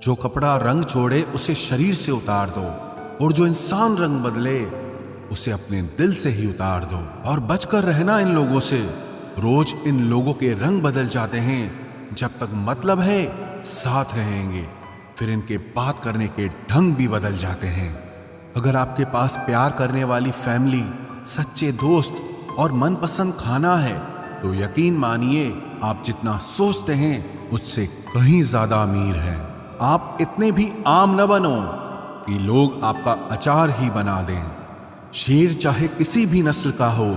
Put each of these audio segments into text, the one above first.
जो कपड़ा रंग छोड़े उसे शरीर से उतार दो, और जो इंसान रंग बदले उसे अपने दिल से ही उतार दो। और बचकर रहना इन लोगों से। रोज इन लोगों के रंग बदल जाते हैं। जब तक मतलब है साथ रहेंगे, फिर इनके बात करने के ढंग भी बदल जाते हैं। अगर आपके पास प्यार करने वाली फैमिली, सच्चे दोस्त और मनपसंद खाना है तो यकीन मानिए आप जितना सोचते हैं उससे कहीं ज्यादा अमीर हैं। आप इतने भी आम न बनो कि लोग आपका अचार ही बना दें। शेर चाहे किसी भी नस्ल का हो,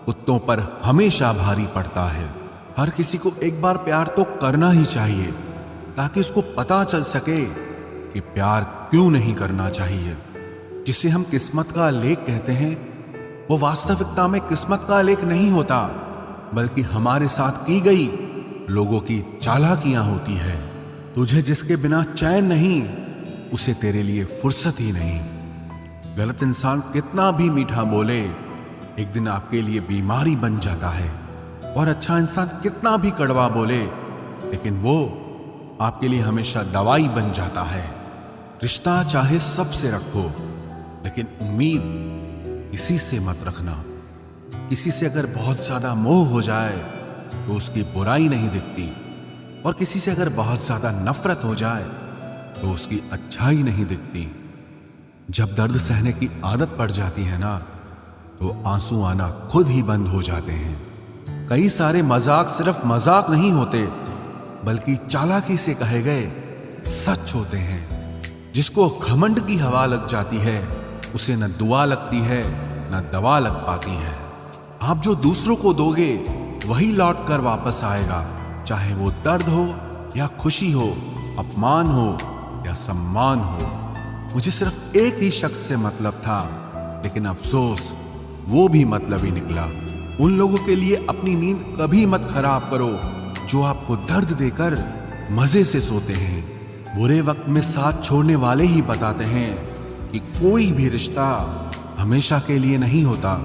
कुत्तों पर हमेशा भारी पड़ता है। हर किसी को एक बार प्यार तो करना ही चाहिए, ताकि उसको पता चल सके कि प्यार क्यों नहीं करना चाहिए। जिसे हम किस्मत का लेख कहते हैं, वो वास्तविकता में किस्मत का लेख नहीं होता, बल्कि हमारे साथ की गई लोगों की चालाकियां होती है। तुझे जिसके बिना चैन नहीं, उसे तेरे लिए फुर्सत ही नहीं। गलत इंसान कितना भी मीठा बोले, एक दिन आपके लिए बीमारी बन जाता है। और अच्छा इंसान कितना भी कड़वा बोले, लेकिन वो आपके लिए हमेशा दवाई बन जाता है। रिश्ता चाहे सबसे रखो, लेकिन उम्मीद किसी से मत रखना। किसी से अगर बहुत ज्यादा मोह हो जाए तो उसकी बुराई नहीं दिखती, और किसी से अगर बहुत ज्यादा नफरत हो जाए तो उसकी अच्छाई नहीं दिखती। जब दर्द सहने की आदत पड़ जाती है ना, तो आंसू आना खुद ही बंद हो जाते हैं। कई सारे मजाक सिर्फ मजाक नहीं होते, बल्कि चालाकी से कहे गए सच होते हैं। जिसको घमंड की हवा लग जाती है, उसे न दुआ लगती है न दवा लग पाती है। आप जो दूसरों को दोगे वही लौट कर वापस आएगा, चाहे वो दर्द हो या खुशी हो, अपमान हो या सम्मान हो। मुझे सिर्फ एक ही शख्स से मतलब था, लेकिन अफसोस वो भी मतलब ही निकला। उन लोगों के लिए अपनी नींद कभी मत खराब करो जो आपको दर्द देकर मजे से सोते हैं। बुरे वक्त में साथ छोड़ने वाले ही बताते हैं कि कोई भी रिश्ता हमेशा के लिए नहीं होता।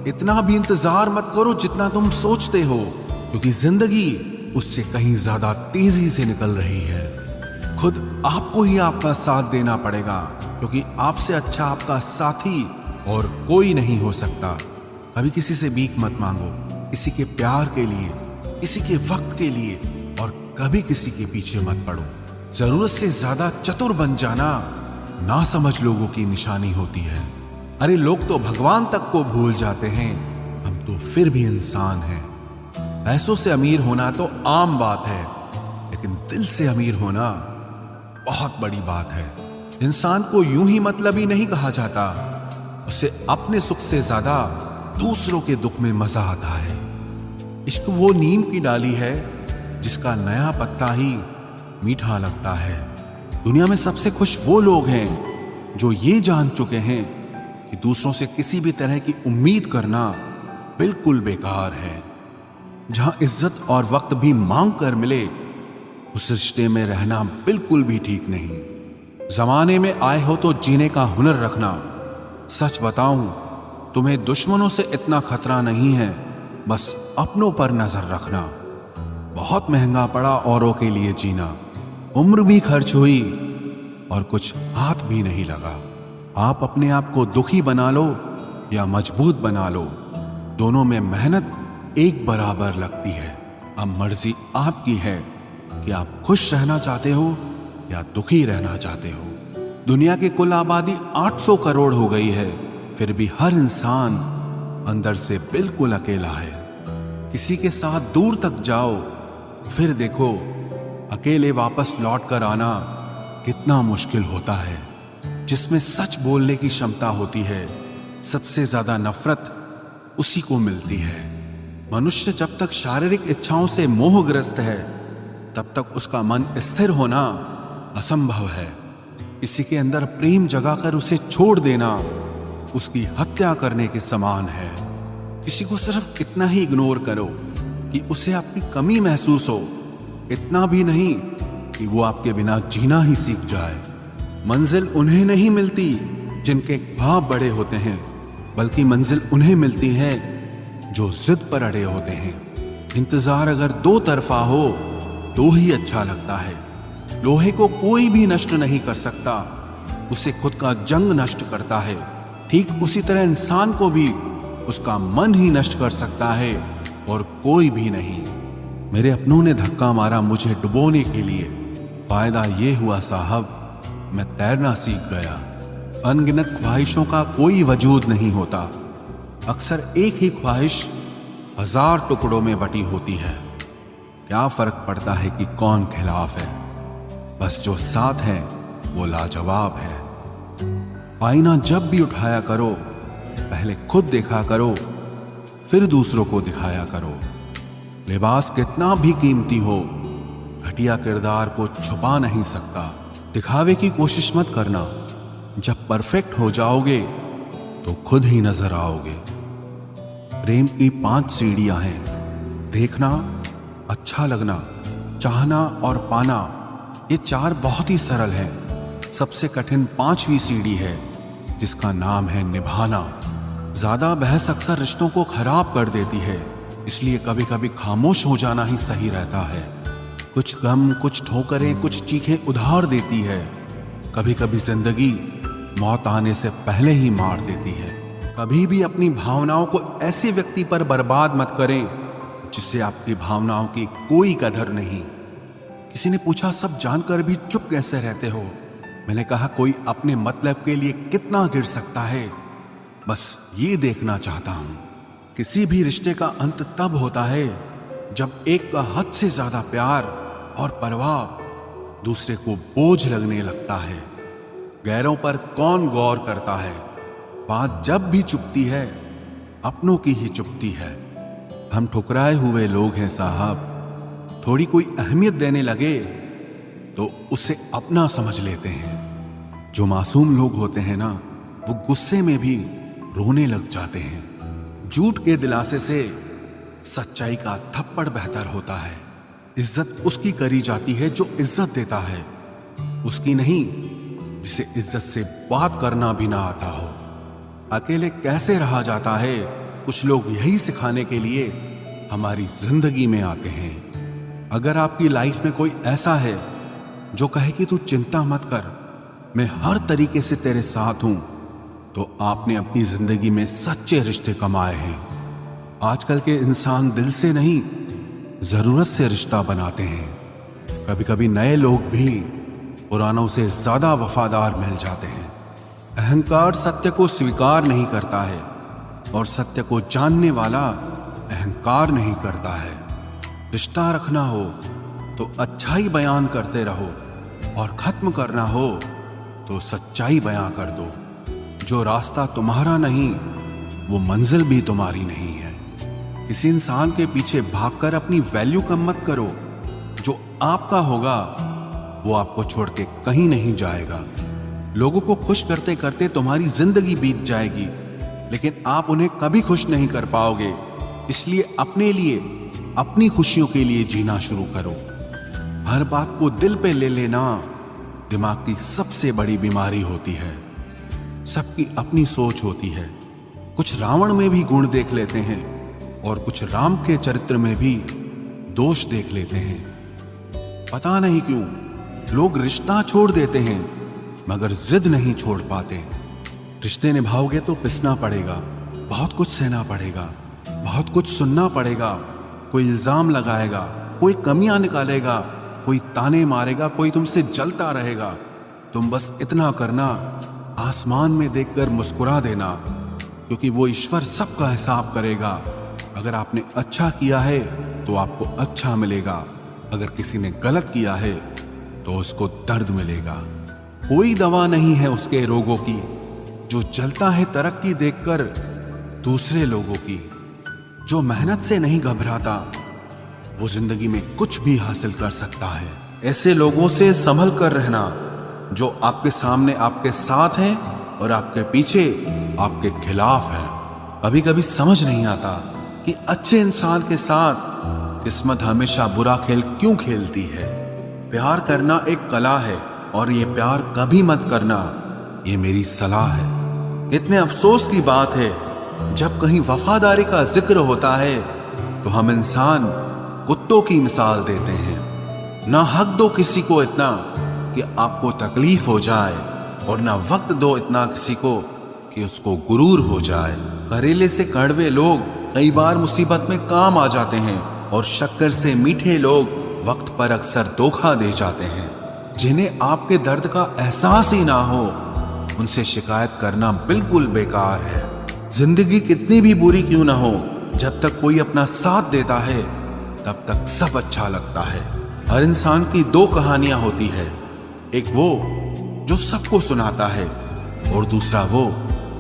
इतना भी इंतजार मत करो जितना तुम सोचते हो, क्योंकि जिंदगी उससे कहीं ज्यादा तेजी से निकल रही है। खुद आपको ही आपका साथ देना पड़ेगा, क्योंकि आपसे अच्छा आपका साथी और कोई नहीं हो सकता। कभी किसी से भीख मत मांगो, किसी के प्यार के लिए, किसी के वक्त के लिए, और कभी किसी के पीछे मत पड़ो। जरूरत से ज्यादा चतुर बन जाना ना समझ लोगों की निशानी होती है। अरे लोग तो भगवान तक को भूल जाते हैं, हम तो फिर भी इंसान हैं। पैसों से अमीर होना तो आम बात है, लेकिन दिल से अमीर होना बहुत बड़ी बात है। इंसान को यूं ही मतलबी नहीं कहा जाता, उसे अपने सुख से ज्यादा दूसरों के दुख में मजा आता है। इश्क वो नीम की डाली है जिसका नया पत्ता ही मीठा लगता है। दुनिया में सबसे खुश वो लोग हैं जो ये जान चुके हैं कि दूसरों से किसी भी तरह की उम्मीद करना बिल्कुल बेकार है। जहां इज्जत और वक्त भी मांग कर मिले, उस रिश्ते में रहना बिल्कुल भी ठीक नहीं। जमाने में आए हो तो जीने का हुनर रखना। सच बताऊं, तुम्हें दुश्मनों से इतना खतरा नहीं है, बस अपनों पर नजर रखना। बहुत महंगा पड़ा औरों के लिए जीना। उम्र भी खर्च हुई और कुछ हाथ भी नहीं लगा। आप अपने आप को दुखी बना लो या मजबूत बना लो, दोनों में मेहनत एक बराबर लगती है। अब मर्जी आपकी है कि आप खुश रहना चाहते हो या दुखी रहना चाहते हो। दुनिया की कुल आबादी 800 करोड़ हो गई है, फिर भी हर इंसान अंदर से बिल्कुल अकेला है। किसी के साथ दूर तक जाओ, फिर देखो अकेले वापस लौट कर आना कितना मुश्किल होता है। जिसमें सच बोलने की क्षमता होती है, सबसे ज्यादा नफरत उसी को मिलती है। मनुष्य जब तक शारीरिक इच्छाओं से मोहग्रस्त है, तब तक उसका मन स्थिर होना असंभव है। किसी के अंदर प्रेम जगाकर उसे छोड़ देना उसकी हत्या करने के समान है। किसी को सिर्फ इतना ही इग्नोर करो कि उसे आपकी कमी महसूस हो, इतना भी नहीं कि वो आपके बिना जीना ही सीख जाए। मंजिल उन्हें नहीं मिलती जिनके ख्वाब बड़े होते हैं, बल्कि मंजिल उन्हें मिलती है जो जिद पर अड़े होते हैं। इंतजार अगर दो तरफा हो तो ही अच्छा लगता है, लोहे को कोई भी नष्ट नहीं कर सकता, उसे खुद का जंग नष्ट करता है। ठीक उसी तरह इंसान को भी उसका मन ही नष्ट कर सकता है और कोई भी नहीं। मेरे अपनों ने धक्का मारा मुझे डुबोने के लिए। फायदा ये हुआ साहब, मैं तैरना सीख गया। अनगिनत ख्वाहिशों का कोई वजूद नहीं होता। अक्सर एक ही ख्वाहिश 1000 टुकड़ों में बटी होती है। क्या फर्क पड़ता है कि कौन खिलाफ है, बस जो साथ है वो लाजवाब है। आईना जब भी उठाया करो, पहले खुद देखा करो, फिर दूसरों को दिखाया करो। लिबास कितना भी कीमती हो, घटिया किरदार को छुपा नहीं सकता। दिखावे की कोशिश मत करना, जब परफेक्ट हो जाओगे तो खुद ही नजर आओगे। प्रेम की 5 सीढ़ियां हैं: देखना, अच्छा लगना, चाहना और पाना। ये 4 बहुत ही सरल हैं। सबसे कठिन 5वीं सीढ़ी है, जिसका नाम है निभाना। ज्यादा बहस अक्सर रिश्तों को खराब कर देती है, इसलिए कभी कभी खामोश हो जाना ही सही रहता है। कुछ गम, कुछ ठोकरें, कुछ चीखें उधार देती है। कभी कभी जिंदगी मौत आने से पहले ही मार देती है। कभी भी अपनी भावनाओं को ऐसे व्यक्ति पर बर्बाद मत करें जिससे आपकी भावनाओं की कोई कदर नहीं। किसी ने पूछा, सब जानकर भी चुप कैसे रहते हो? मैंने कहा, कोई अपने मतलब के लिए कितना गिर सकता है, बस ये देखना चाहता हूं। किसी भी रिश्ते का अंत तब होता है जब एक का हद से ज्यादा प्यार और परवाह दूसरे को बोझ लगने लगता है। गैरों पर कौन गौर करता है? बात जब भी चुपती है, अपनों की ही चुपती है। हम ठुकराए हुए लोग हैं साहब। थोड़ी कोई अहमियत देने लगे तो उसे अपना समझ लेते हैं। जो मासूम लोग होते हैं ना, वो गुस्से में भी रोने लग जाते हैं। झूठ के दिलासे से सच्चाई का थप्पड़ बेहतर होता है। इज्जत उसकी करी जाती है जो इज्जत देता है, उसकी नहीं जिसे इज्जत से बात करना भी ना आता हो। अकेले कैसे रहा जाता है, कुछ लोग यही सिखाने के लिए हमारी जिंदगी में आते हैं। अगर आपकी लाइफ में कोई ऐसा है जो कहे कि तू चिंता मत कर, मैं हर तरीके से तेरे साथ हूं, तो आपने अपनी जिंदगी में सच्चे रिश्ते कमाए हैं। आजकल के इंसान दिल से नहीं, जरूरत से रिश्ता बनाते हैं। कभी कभी नए लोग भी पुरानों से ज्यादा वफादार मिल जाते हैं। अहंकार सत्य को स्वीकार नहीं करता है और सत्य को जानने वाला अहंकार नहीं करता है। रिश्ता रखना हो तो अच्छाई बयान करते रहो और खत्म करना हो तो सच्चाई बयां कर दो। जो रास्ता तुम्हारा नहीं, वो मंजिल भी तुम्हारी नहीं है। किसी इंसान के पीछे भागकर अपनी वैल्यू कम मत करो। जो आपका होगा वो आपको छोड़ के कहीं नहीं जाएगा। लोगों को खुश करते करते तुम्हारी जिंदगी बीत जाएगी, लेकिन आप उन्हें कभी खुश नहीं कर पाओगे। इसलिए अपने लिए, अपनी खुशियों के लिए जीना शुरू करो। हर बात को दिल पे ले लेना दिमाग की सबसे बड़ी बीमारी होती है। सबकी अपनी सोच होती है। कुछ रावण में भी गुण देख लेते हैं और कुछ राम के चरित्र में भी दोष देख लेते हैं। पता नहीं क्यों लोग रिश्ता छोड़ देते हैं मगर जिद नहीं छोड़ पाते। रिश्ते निभाओगे तो पिसना पड़ेगा, बहुत कुछ सहना पड़ेगा, बहुत कुछ सुनना पड़ेगा। कोई इल्जाम लगाएगा, कोई कमियां निकालेगा, कोई ताने मारेगा, कोई तुमसे जलता रहेगा। तुम बस इतना करना, आसमान में देखकर मुस्कुरा देना, क्योंकि वो ईश्वर सबका हिसाब करेगा। अगर आपने अच्छा किया है तो आपको अच्छा मिलेगा, अगर किसी ने गलत किया है तो उसको दर्द मिलेगा। कोई दवा नहीं है उसके रोगों की जो जलता है तरक्की देखकर दूसरे लोगों की। जो मेहनत से नहीं घबराता वो जिंदगी में कुछ भी हासिल कर सकता है। ऐसे लोगों से संभल कर रहना जो आपके सामने आपके साथ हैं और आपके पीछे आपके खिलाफ हैं। कभी कभी समझ नहीं आता कि अच्छे इंसान के साथ किस्मत हमेशा बुरा खेल क्यों खेलती है। प्यार करना एक कला है और ये प्यार कभी मत करना, ये मेरी सलाह है। इतने अफसोस की बात है जब कहीं वफादारी का जिक्र होता है तो हम इंसान कुत्तों की मिसाल देते हैं। ना हक दो किसी को इतना कि आपको तकलीफ हो जाए, और ना वक्त दो इतना किसी को कि उसको गुरूर हो जाए। करेले से कड़वे लोग कई बार मुसीबत में काम आ जाते हैं, और शक्कर से मीठे लोग वक्त पर अक्सर धोखा दे जाते हैं। जिन्हें आपके दर्द का एहसास ही ना हो, उनसे शिकायत करना बिल्कुल बेकार है। जिंदगी कितनी भी बुरी क्यों ना हो, जब तक कोई अपना साथ देता है तब तक सब अच्छा लगता है। हर इंसान की दो कहानियां होती है, एक वो जो सबको सुनाता है, और दूसरा वो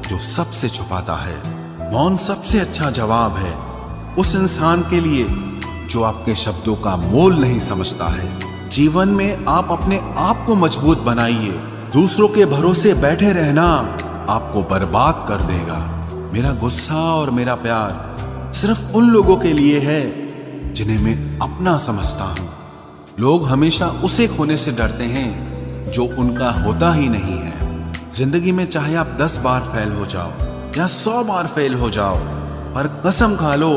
जो सबसे छुपाता है। मौन सबसे अच्छा जवाब है उस इंसान के लिए जो आपके शब्दों का मोल नहीं समझता है। जीवन में आप अपने आप को मजबूत बनाइए। दूसरों के भरोसे बैठे रहना आपको बर्बाद कर देगा। मेरा गुस्सा और मेरा प्यार सिर्फ उन लोगों के लिए है जिन्हें मैं अपना समझता हूं। लोग हमेशा उसे खोने से डरते हैं जो उनका होता ही नहीं है। जिंदगी में चाहे आप 10 बार फेल हो जाओ या 100 बार फेल हो जाओ, पर कसम खा लो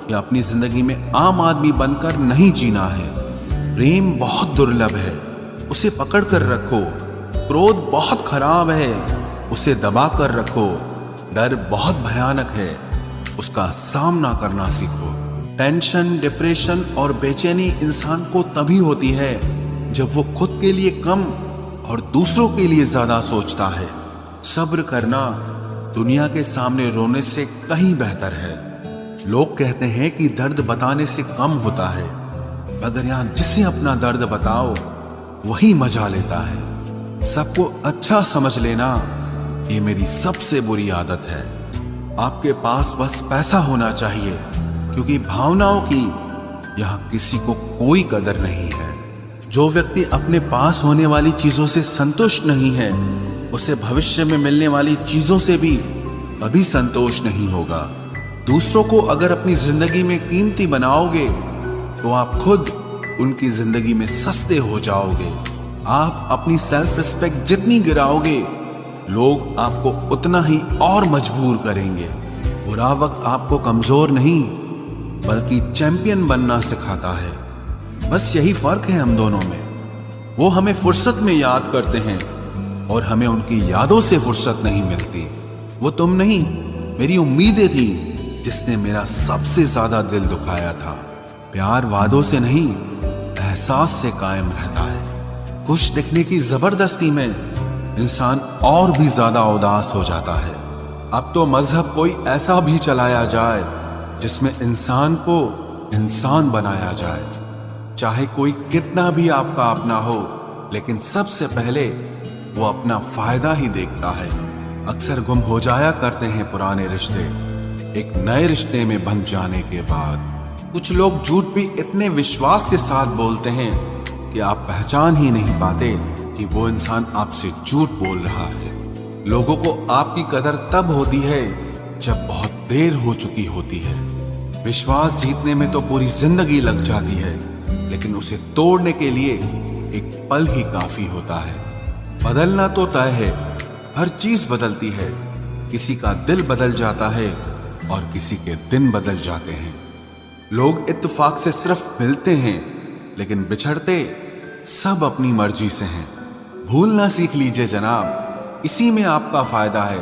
कि अपनी जिंदगी में आम आदमी बनकर नहीं जीना है। प्रेम बहुत दुर्लभ है, उसे पकड़ कर रखो। क्रोध बहुत खराब है, उसे दबा कर रखो। डर बहुत भयानक है, उसका सामना करना सीखो। टेंशन, डिप्रेशन और बेचैनी इंसान को तभी होती है जब वो खुद के लिए कम और दूसरों के लिए ज्यादा सोचता है। सब्र करना दुनिया के सामने रोने से कहीं बेहतर है। लोग कहते हैं कि दर्द बताने से कम होता है, मगर यहां जिसे अपना दर्द बताओ वही मजा लेता है। सबको अच्छा समझ लेना ये मेरी सबसे बुरी आदत है। आपके पास बस पैसा होना चाहिए, क्योंकि भावनाओं की यहां किसी को कोई कदर नहीं है। जो व्यक्ति अपने पास होने वाली चीजों से संतुष्ट नहीं है, उसे भविष्य में मिलने वाली चीजों से भी कभी संतोष नहीं होगा। दूसरों को अगर अपनी जिंदगी में कीमती बनाओगे तो आप खुद उनकी जिंदगी में सस्ते हो जाओगे। आप अपनी सेल्फ रिस्पेक्ट जितनी गिराओगे, लोग आपको उतना ही और मजबूर करेंगे। बुरा वक्त आपको कमजोर नहीं बल्कि चैंपियन बनना सिखाता है। बस यही फर्क है हम दोनों में। वो हमें फुर्सत में याद करते हैं और हमें उनकी यादों से फुर्सत नहीं मिलती। वो तुम नहीं, मेरी उम्मीदें थी जिसने मेरा सबसे ज्यादा दिल दुखाया था। प्यार वादों से नहीं, एहसास से कायम रहता है। खुश दिखने की जबरदस्ती में इंसान और भी ज्यादा उदास हो जाता है। अब तो मजहब कोई ऐसा भी चलाया जाए जिसमें इंसान को इंसान बनाया जाए। चाहे कोई कितना भी आपका अपना हो, लेकिन सबसे पहले वो अपना फायदा ही देखता है। अक्सर गुम हो जाया करते हैं पुराने रिश्ते एक नए रिश्ते में बंध जाने के बाद। कुछ लोग झूठ भी इतने विश्वास के साथ बोलते हैं कि आप पहचान ही नहीं पाते कि वो इंसान आपसे झूठ बोल रहा है। लोगों को आपकी कदर तब होती है जब बहुत देर हो चुकी होती है। विश्वास जीतने में तो पूरी जिंदगी लग जाती है, लेकिन उसे तोड़ने के लिए एक पल ही काफी होता है। बदलना तो तय है, हर चीज बदलती है। किसी का दिल बदल जाता है और किसी के दिन बदल जाते हैं। लोग इत्तेफाक से सिर्फ मिलते हैं, लेकिन बिछड़ते सब अपनी मर्जी से हैं। भूलना सीख लीजिए जनाब, इसी में आपका फायदा है,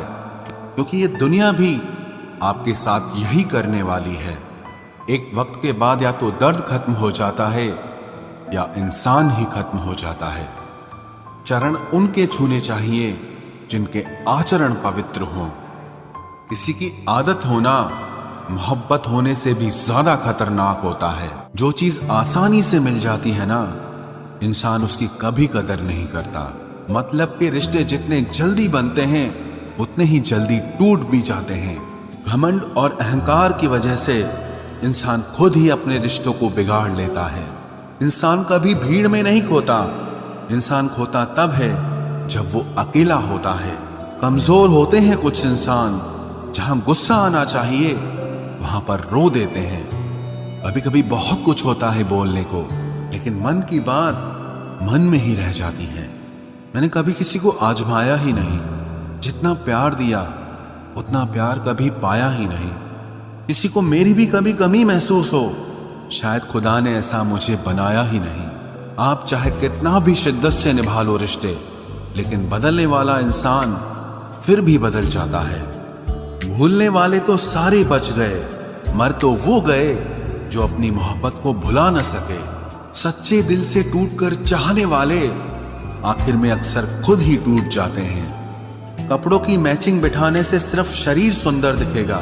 क्योंकि ये दुनिया भी आपके साथ यही करने वाली है। एक वक्त के बाद या तो दर्द खत्म हो जाता है या इंसान ही खत्म हो जाता है। चरण उनके छूने चाहिए जिनके आचरण पवित्र हों। किसी की आदत होना मोहब्बत होने से भी ज्यादा खतरनाक होता है। जो चीज आसानी से मिल जाती है ना, इंसान उसकी कभी कदर नहीं करता। मतलब के रिश्ते जितने जल्दी बनते हैं उतने ही जल्दी टूट भी जाते हैं। घमंड और अहंकार की वजह से इंसान खुद ही अपने रिश्तों को बिगाड़ लेता है। इंसान कभी भीड़ में नहीं खोता, इंसान खोता तब है जब वो अकेला होता है। कमजोर होते हैं कुछ इंसान, जहां गुस्सा आना चाहिए वहां पर रो देते हैं। कभी कभी बहुत कुछ होता है बोलने को, लेकिन मन की बात मन में ही रह जाती है। मैंने कभी किसी को आजमाया ही नहीं। जितना प्यार दिया उतना प्यार कभी पाया ही नहीं। किसी को मेरी भी कभी कमी महसूस हो, शायद खुदा ने ऐसा मुझे बनाया ही नहीं। आप चाहे कितना भी शिद्दत से निभा लो रिश्ते, लेकिन बदलने वाला इंसान फिर भी बदल जाता है। भूलने वाले तो सारे बच गए, मर तो वो गए जो अपनी मोहब्बत को भुला न सके। सच्चे दिल से टूटकर चाहने वाले आखिर में अक्सर खुद ही टूट जाते हैं। कपड़ों की मैचिंग बिठाने से सिर्फ शरीर सुंदर दिखेगा,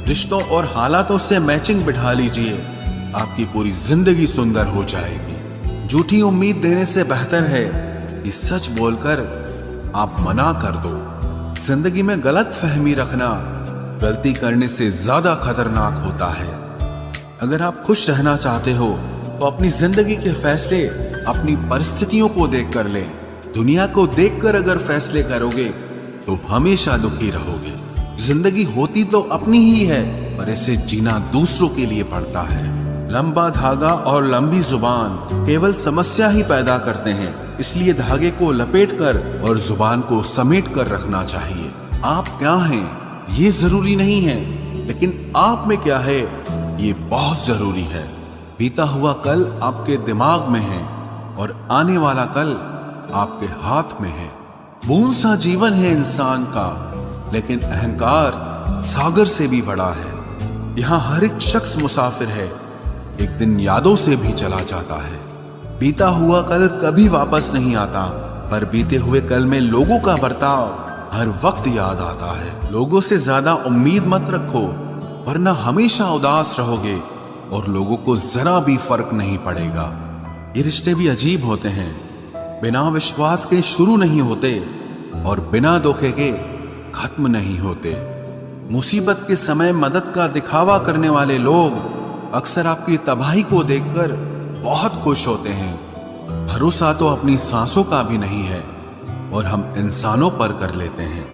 रिश्तों और हालातों से मैचिंग बिठा लीजिए, आपकी पूरी जिंदगी सुंदर हो जाएगी। झूठी उम्मीद देने से बेहतर है कि सच बोलकर आप मना कर दो। जिंदगी में गलत फहमी रखना गलती करने से ज्यादा खतरनाक होता है। अगर आप खुश रहना चाहते हो तो अपनी जिंदगी के फैसले अपनी परिस्थितियों को देखकर लें। दुनिया को देखकर अगर फैसले करोगे तो हमेशा दुखी रहोगे। जिंदगी होती तो अपनी ही है, पर इसे जीना दूसरों के लिए पड़ता है। लंबा धागा और लंबी जुबान केवल समस्या ही पैदा करते हैं, इसलिए धागे को लपेटकर और जुबान को समेट कर रखना चाहिए। आप क्या हैं ये जरूरी नहीं है, लेकिन आप में क्या है ये बहुत जरूरी है। बीता हुआ कल आपके दिमाग में है और आने वाला कल आपके हाथ में है। बूंद सा जीवन है इंसान का, लेकिन अहंकार सागर से भी बड़ा है। यहाँ हर एक शख्स मुसाफिर है, एक दिन यादों से भी चला जाता है। बीता हुआ कल कभी वापस नहीं आता, पर बीते हुए कल में लोगों का बर्ताव हर वक्त याद आता है। लोगों से ज्यादा उम्मीद मत रखो, वरना हमेशा उदास रहोगे और लोगों को जरा भी फर्क नहीं पड़ेगा। ये रिश्ते भी अजीब होते हैं, बिना विश्वास के शुरू नहीं होते और बिना धोखे के खत्म नहीं होते। मुसीबत के समय मदद का दिखावा करने वाले लोग अक्सर आपकी तबाही को देखकर बहुत खुश होते हैं। भरोसा तो अपनी सांसों का भी नहीं है और हम इंसानों पर कर लेते हैं।